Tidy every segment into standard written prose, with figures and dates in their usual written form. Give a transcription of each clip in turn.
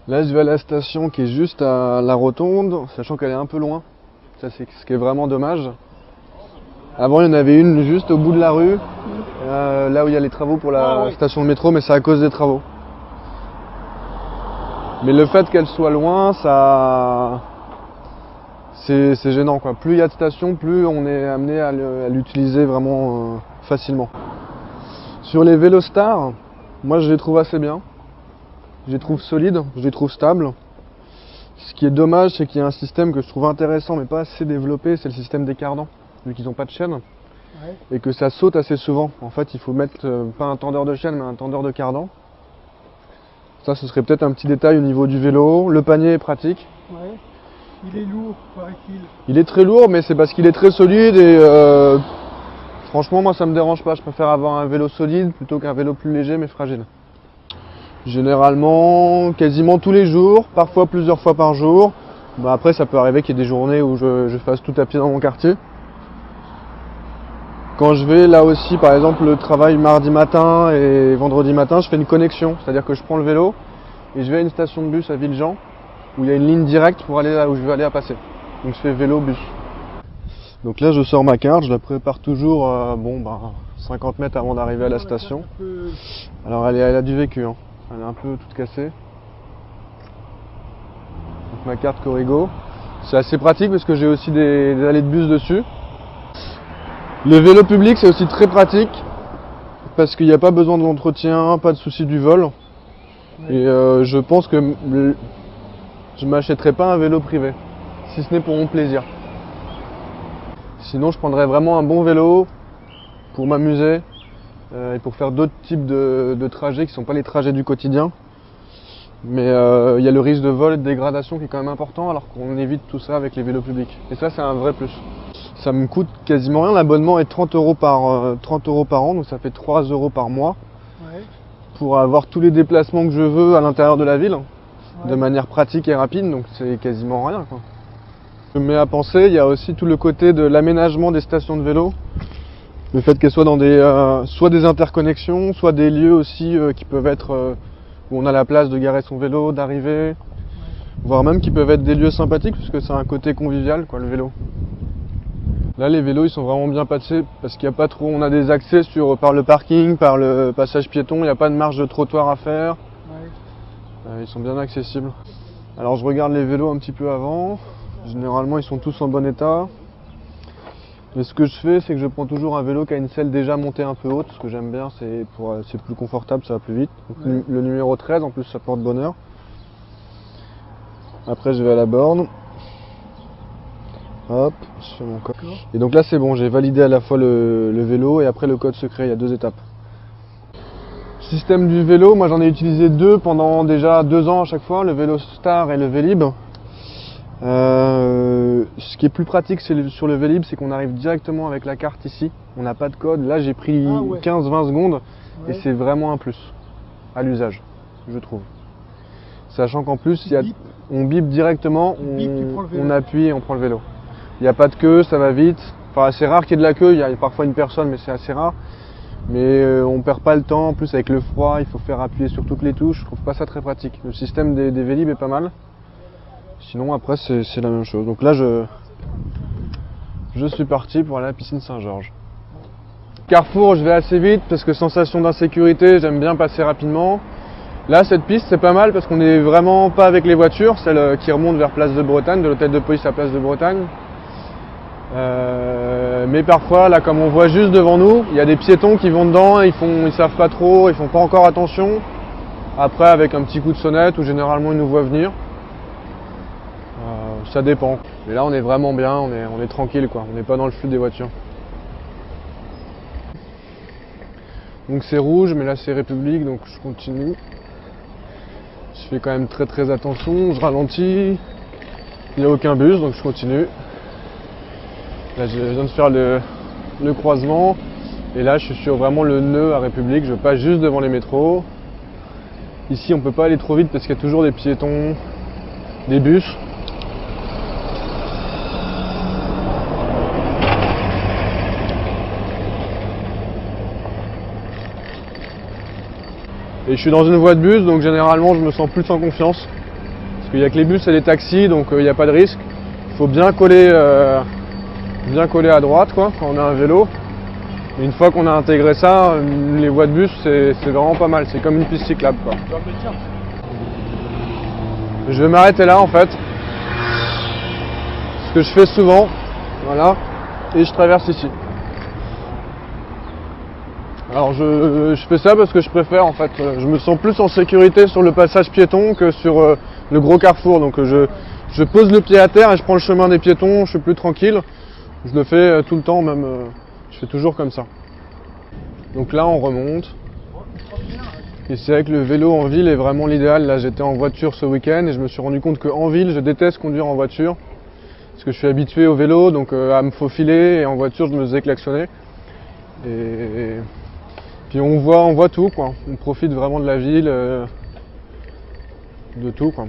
Là, je vais à la station qui est juste à la rotonde, sachant qu'elle est un peu loin. Ça, c'est ce qui est vraiment dommage. Avant, il y en avait une juste au bout de la rue, là où il y a les travaux pour la station de métro, mais c'est à cause des travaux. Mais le fait qu'elle soit loin, ça, c'est gênant, quoi. Plus il y a de stations, plus on est amené à l'utiliser vraiment facilement. Sur les Vélostar, moi je les trouve assez bien. Je les trouve solides, je les trouve stables. Ce qui est dommage, c'est qu'il y a un système que je trouve intéressant mais pas assez développé, c'est le système des cardans, vu qu'ils n'ont pas de chaîne. Et que ça saute assez souvent. En fait, il faut mettre pas un tendeur de chaîne, mais un tendeur de cardan. Ça, ce serait peut-être un petit détail au niveau du vélo. Le panier est pratique. Ouais. Il est lourd, paraît-il. Il est très lourd, mais c'est parce qu'il est très solide et franchement, moi, ça me dérange pas. Je préfère avoir un vélo solide plutôt qu'un vélo plus léger mais fragile. Généralement, quasiment tous les jours, parfois plusieurs fois par jour. Bah, après, ça peut arriver qu'il y ait des journées où je fasse tout à pied dans mon quartier. Quand je vais là aussi, par exemple, le travail mardi matin et vendredi matin, je fais une connexion. C'est-à-dire que je prends le vélo et je vais à une station de bus à Villejean où il y a une ligne directe pour aller là où je veux aller à passer. Donc je fais vélo-bus. Donc là, je sors ma carte, je la prépare toujours 50 mètres avant d'arriver à la station. Alors elle a du vécu, hein. Elle est un peu toute cassée. Donc ma carte Corrigo. C'est assez pratique parce que j'ai aussi des allées de bus dessus. Le vélo public, c'est aussi très pratique parce qu'il n'y a pas besoin de l'entretien, pas de souci du vol. Et je pense que je m'achèterai pas un vélo privé, si ce n'est pour mon plaisir. Sinon, je prendrais vraiment un bon vélo pour m'amuser et pour faire d'autres types de trajets qui ne sont pas les trajets du quotidien. Mais il y a le risque de vol et de dégradation qui est quand même important, alors qu'on évite tout ça avec les vélos publics. Et ça, c'est un vrai plus. Ça me coûte quasiment rien. L'abonnement est 30 € par an, donc ça fait 3 € par mois. Ouais. Pour avoir tous les déplacements que je veux à l'intérieur de la ville, de manière pratique et rapide, donc c'est quasiment rien, quoi. Je me mets à penser, il y a aussi tout le côté de l'aménagement des stations de vélo. Le fait qu'elles soient dans soit des interconnexions, soit des lieux aussi qui peuvent être où on a la place de garer son vélo, d'arriver, voire même qui peuvent être des lieux sympathiques, puisque c'est un côté convivial, quoi, le vélo. Là, les vélos, ils sont vraiment bien passés parce qu'il n'y a pas trop. On a des accès par le parking, par le passage piéton. Il n'y a pas de marge de trottoir à faire. Ils sont bien accessibles. Alors, je regarde les vélos un petit peu avant. Généralement, ils sont tous en bon état. Mais ce que je fais, c'est que je prends toujours un vélo qui a une selle déjà montée un peu haute. Ce que j'aime bien, c'est plus confortable, ça va plus vite. Donc, le numéro 13, en plus, ça porte bonheur. Après, je vais à la borne. Hop, je fais mon code. Et donc là c'est bon, j'ai validé à la fois le vélo et après le code secret, il y a 2 étapes. Système du vélo, moi j'en ai utilisé 2 pendant déjà 2 ans à chaque fois, le Vélostar et le Vélib. Ce qui est plus pratique sur le Vélib, c'est qu'on arrive directement avec la carte ici, on n'a pas de code. Là j'ai pris 15-20 secondes et c'est vraiment un plus à l'usage, je trouve. Sachant qu'en plus, on bip directement, on appuie et on prend le vélo. Il n'y a pas de queue, ça va vite. Enfin, c'est rare qu'il y ait de la queue, il y a parfois une personne, mais c'est assez rare. Mais on perd pas le temps, en plus avec le froid, il faut faire appuyer sur toutes les touches. Je trouve pas ça très pratique. Le système des Vélib est pas mal. Sinon, après, c'est la même chose. Donc là, je suis parti pour aller à la piscine Saint-Georges. Carrefour, je vais assez vite parce que sensation d'insécurité, j'aime bien passer rapidement. Là, cette piste, c'est pas mal parce qu'on est vraiment pas avec les voitures, celle qui remonte vers Place de Bretagne, de l'hôtel de police à Place de Bretagne. Mais parfois, là, comme on voit juste devant nous, il y a des piétons qui vont dedans, ils savent pas trop, ils font pas encore attention. Après, avec un petit coup de sonnette, ou généralement ils nous voient venir. Ça dépend. Mais là, on est vraiment bien, on est tranquille, quoi. On n'est pas dans le flux des voitures. Donc c'est rouge, mais là c'est République, donc je continue. Je fais quand même très très attention, je ralentis. Il n'y a aucun bus, donc je continue. Là, je viens de faire le croisement. Et là, je suis sur vraiment le nœud à République. Je passe juste devant les métros. Ici, on ne peut pas aller trop vite parce qu'il y a toujours des piétons, des bus. Et je suis dans une voie de bus, donc généralement, je me sens plus en confiance. qu'il n'y a que les bus et les taxis, donc il n'y a pas de risque. Il faut bien coller à droite quoi, quand on a un vélo. Et une fois qu'on a intégré ça, les voies de bus c'est vraiment pas mal, c'est comme une piste cyclable quoi. Je vais m'arrêter là en fait, ce que je fais souvent, voilà, et je traverse ici. Alors je fais ça parce que je préfère en fait, je me sens plus en sécurité sur le passage piéton que sur le gros carrefour, donc je pose le pied à terre et je prends le chemin des piétons, je suis plus tranquille, je le fais tout le temps même, je fais toujours comme ça. Donc là on remonte. Et c'est vrai que le vélo en ville est vraiment l'idéal. Là j'étais en voiture ce week-end et je me suis rendu compte qu'en ville je déteste conduire en voiture. Parce que je suis habitué au vélo, donc à me faufiler, et en voiture je me faisais klaxonner. Et puis on voit tout quoi. On profite vraiment de la ville, de tout quoi.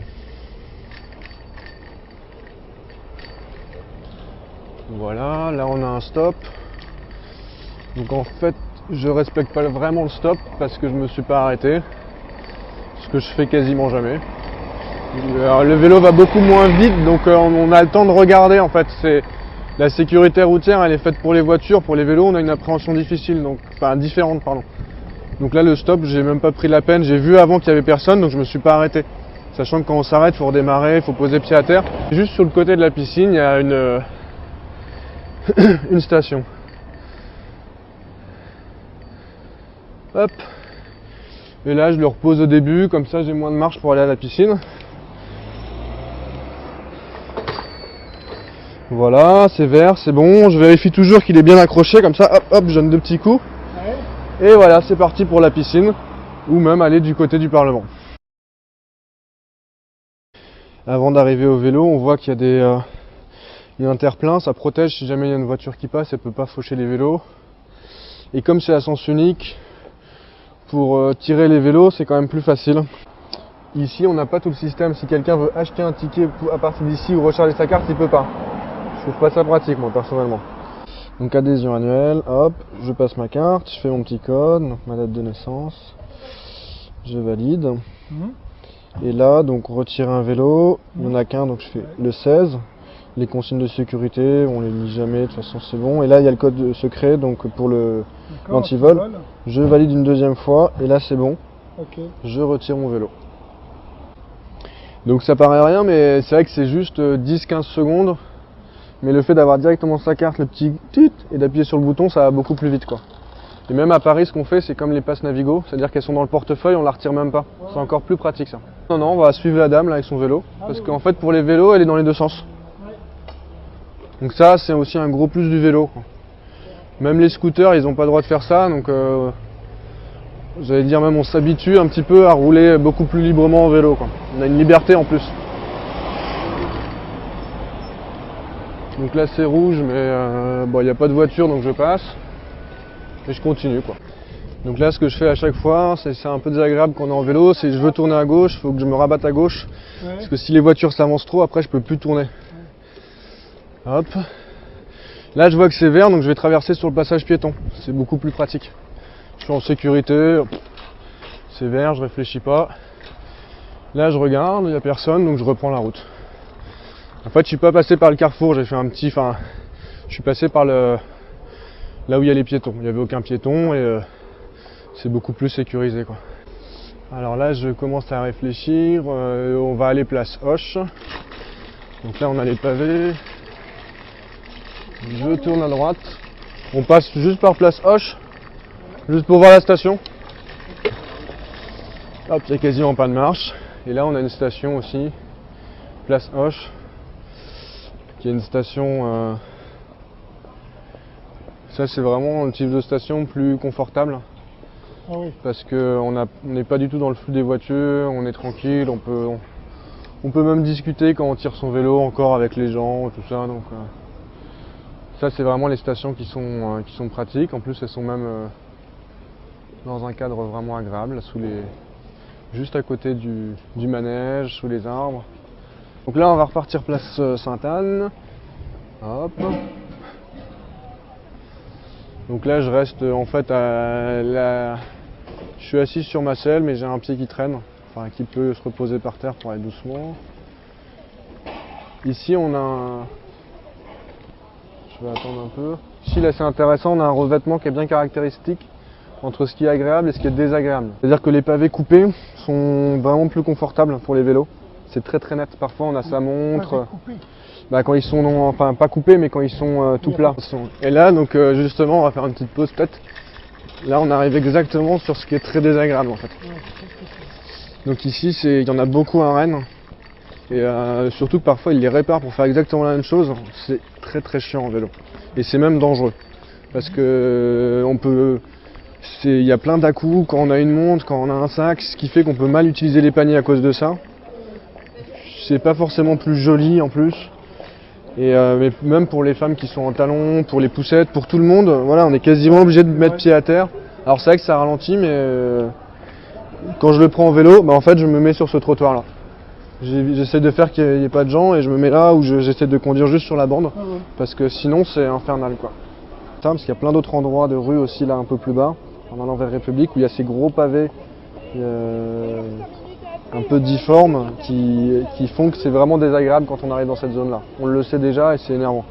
Voilà, là on a un stop. Donc en fait je respecte pas vraiment le stop parce que je me suis pas arrêté, ce que je fais quasiment jamais. Alors, le vélo va beaucoup moins vite, donc on a le temps de regarder en fait. La sécurité routière elle est faite pour les voitures, pour les vélos on a une appréhension difficile, donc enfin différente pardon. Donc là le stop j'ai même pas pris la peine, j'ai vu avant qu'il y avait personne donc je me suis pas arrêté. Sachant que quand on s'arrête il faut redémarrer, il faut poser pied à terre. Juste sur le côté de la piscine il y a une station. Hop. Et là je le repose au début, comme ça j'ai moins de marche pour aller à la piscine. Voilà, c'est vert, c'est bon. Je vérifie toujours qu'il est bien accroché, comme ça, hop, hop, je donne 2 petits coups. Et voilà, c'est parti pour la piscine, ou même aller du côté du Parlement. Avant d'arriver au vélo, on voit qu'il y a il y a un terre-plein, ça protège si jamais il y a une voiture qui passe, elle peut pas faucher les vélos. Et comme c'est à sens unique, pour tirer les vélos, c'est quand même plus facile. Ici, on n'a pas tout le système. Si quelqu'un veut acheter un ticket à partir d'ici ou recharger sa carte, il peut pas. Je trouve pas ça pratique, moi, personnellement. Donc, adhésion annuelle, hop, je passe ma carte, je fais mon petit code, donc ma date de naissance, je valide. Et là, donc, retirer un vélo, il n'y en a qu'un, donc je fais le 16. Les consignes de sécurité, on les lit jamais, de toute façon c'est bon. Et là, il y a le code secret, donc pour l'antivol. Je valide une deuxième fois, et là c'est bon. Okay. Je retire mon vélo. Donc ça paraît rien, mais c'est vrai que c'est juste 10-15 secondes. Mais le fait d'avoir directement sa carte, le petit tit, et d'appuyer sur le bouton, ça va beaucoup plus vite quoi. Et même à Paris, ce qu'on fait, c'est comme les passes Navigo, c'est-à-dire qu'elles sont dans le portefeuille, on la retire même pas. C'est encore plus pratique ça. Non, on va suivre la dame là avec son vélo, parce qu'en fait pour les vélos, elle est dans les deux sens. Donc ça c'est aussi un gros plus du vélo quoi. Même les scooters ils n'ont pas le droit de faire ça, donc j'allais dire même on s'habitue un petit peu à rouler beaucoup plus librement en vélo quoi. On a une liberté en plus. Donc là c'est rouge mais bon il n'y a pas de voiture donc je passe. Et je continue quoi. Donc là ce que je fais à chaque fois, c'est un peu désagréable quand on est en vélo, c'est je veux tourner à gauche, il faut que je me rabatte à gauche. Parce que si les voitures s'avancent trop après je peux plus tourner. Hop. Là je vois que c'est vert donc je vais traverser sur le passage piéton. C'est beaucoup plus pratique. Je suis en sécurité. C'est vert, je réfléchis pas. Là je regarde, il n'y a personne donc je reprends la route. En fait je suis pas passé par le carrefour, j'ai fait un petit. Enfin. Je suis passé par là où il y a les piétons. Il n'y avait aucun piéton et c'est beaucoup plus sécurisé quoi. Alors là je commence à réfléchir. On va aller place Hoche. Donc là on a les pavés. Je tourne à droite. On passe juste par place Hoche, juste pour voir la station. Hop, il n'y a quasiment pas de marche. Et là, on a une station aussi, place Hoche, qui est une station. Ça, c'est vraiment un type de station plus confortable. Ah oui. Parce qu'on n'est pas du tout dans le flux des voitures, on est tranquille, on peut même discuter quand on tire son vélo encore avec les gens, tout ça. Donc, ça c'est vraiment les stations qui sont pratiques, en plus elles sont même dans un cadre vraiment agréable, juste à côté du manège, sous les arbres. Donc là on va repartir place Sainte-Anne. Hop. Donc là je reste en fait je suis assis sur ma selle mais j'ai un pied qui traîne, enfin qui peut se reposer par terre pour aller doucement. Ici on a un... Je vais attendre un peu. Ici là c'est intéressant, on a un revêtement qui est bien caractéristique entre ce qui est agréable et ce qui est désagréable. C'est-à-dire que les pavés coupés sont vraiment plus confortables pour les vélos. C'est très très net. Parfois on a sa montre. Bah, quand ils sont enfin pas coupés mais quand ils sont tout plats. Et là donc justement on va faire une petite pause peut-être. Là on arrive exactement sur ce qui est très désagréable en fait. Donc ici il y en a beaucoup à Rennes. Et surtout que parfois ils les réparent pour faire exactement la même chose. C'est très très chiant en vélo. Et c'est même dangereux. Parce que il y a plein d'à-coups quand on a une montre, quand on a un sac, ce qui fait qu'on peut mal utiliser les paniers à cause de ça. C'est pas forcément plus joli en plus. Et mais même pour les femmes qui sont en talons, pour les poussettes, pour tout le monde, voilà, on est quasiment obligé de mettre pied à terre. Alors c'est vrai que ça ralentit, mais quand je le prends en vélo, bah en fait je me mets sur ce trottoir là. J'essaie de faire qu'il n'y ait pas de gens et je me mets là où j'essaie de conduire juste sur la bande parce que sinon c'est infernal quoi. Parce qu'il y a plein d'autres endroits de rue aussi là un peu plus bas, en allant vers République, où il y a ces gros pavés un peu difformes qui font que c'est vraiment désagréable quand on arrive dans cette zone là. On le sait déjà et c'est énervant.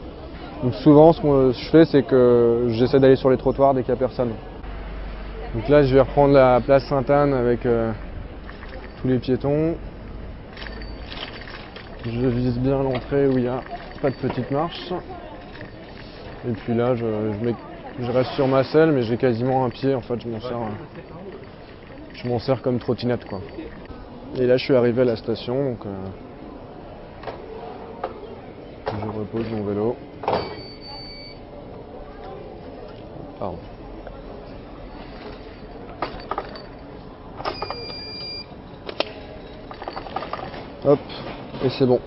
Donc souvent ce que je fais c'est que j'essaie d'aller sur les trottoirs dès qu'il n'y a personne. Donc là je vais reprendre la place Sainte-Anne avec tous les piétons. Je vise bien l'entrée où il n'y a pas de petite marche. Et puis là, je reste sur ma selle, mais j'ai quasiment un pied. En fait, je m'en sers comme trottinette, quoi. Et là, je suis arrivé à la station, donc je repose mon vélo. Pardon. Hop. Et c'est bon.